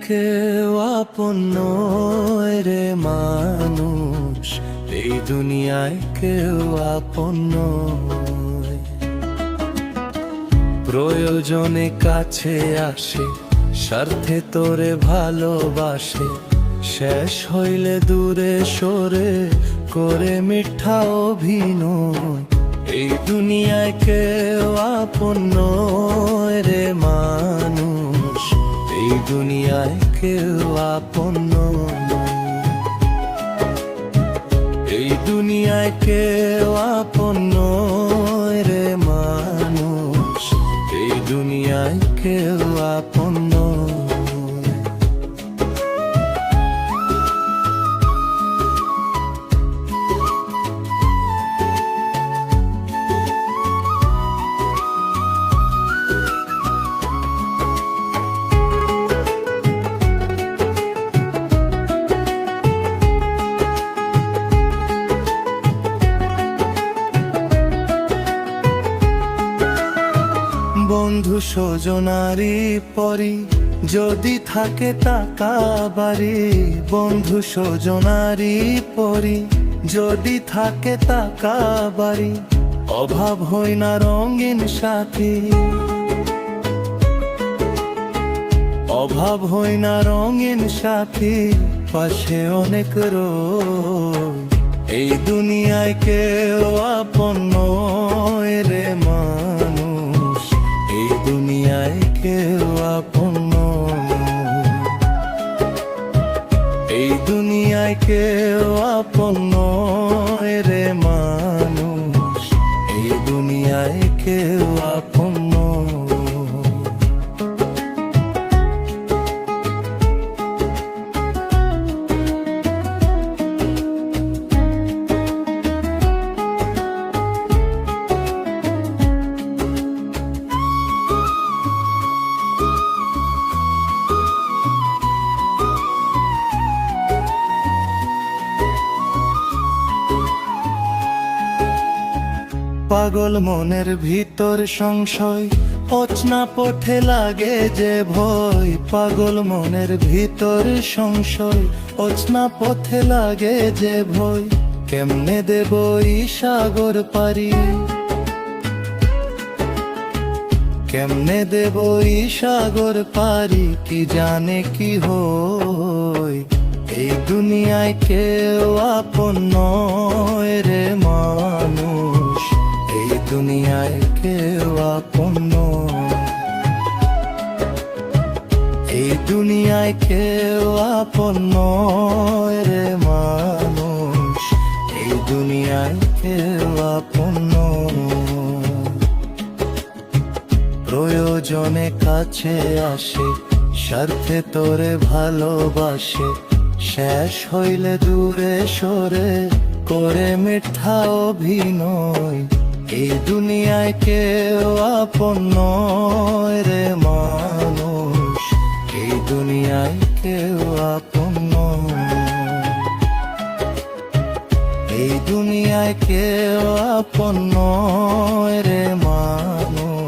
কেউ আপন নয় রে মানুষ, এই দুনিয়ায় কেউ আপন নয়। প্রয়োজনে কাছে আসে, স্বার্থে তোরে ভালোবাসে, শেষ হইলে দূরে সরে করে মিথ্যা অভিনয়। এই দুনিয়ায় কেউ আপন নয় রে মানুষ, এই দুনিয়ায় কেউ আপন নয়। এই দুনিয়ায় কেউ আপন নয় রে মানুষ, এই দুনিয়ায় কেউ আপন নয়। বন্ধু স্বজনারি পরি যদি থাকে টাকা বাড়ি, বন্ধু স্বজনারি পরি যদি থাকে টাকা বাড়ি, অভাব হয় না রঙিন সাথী, অভাব হয় না রঙিন সাথী, পাশে অনেক রোগ। এই দুনিয়ায় কেউ আপন নয় রে মানুষ, এই দুনিয়ায় কেউ আপন নয়। এই দুনিয়ায় কেউ আপন নয় রে মানুষ, এই দুনিয়ায় কেউ আপন নয়। পাগল মনের ভিতর সংশয়, অচনা পথে লাগে যে ভয়। পাগল মনের ভিতর সংশয়, অচনা পথে লাগে যে ভয়। কেমনে দেব এই সাগর পারি, কেমনে দেব এই সাগর পারি, কি জানে কি হয়। এই দুনিয়ায় কেউ আপন নয় রে মানুষ, এই দুনিয়ায় কেউ আপন নয়। এই দুনিয়ায় কেউ আপন নয় রে মানুষ, এই দুনিয়ায় কেউ আপন নয়। প্রয়োজনে কাছে আসে, স্বার্থে তোরে ভালোবাসে, শেষ হইলে দূরে সরে করে মিথ্যা অভিনয়। এই দুনিয়ায় কেউ আপন নয় রে মানুষ, এই দুনিয়ায় কেউ আপন নয়। এই দুনিয়ায় কেউ আপন নয় রে মানুষ,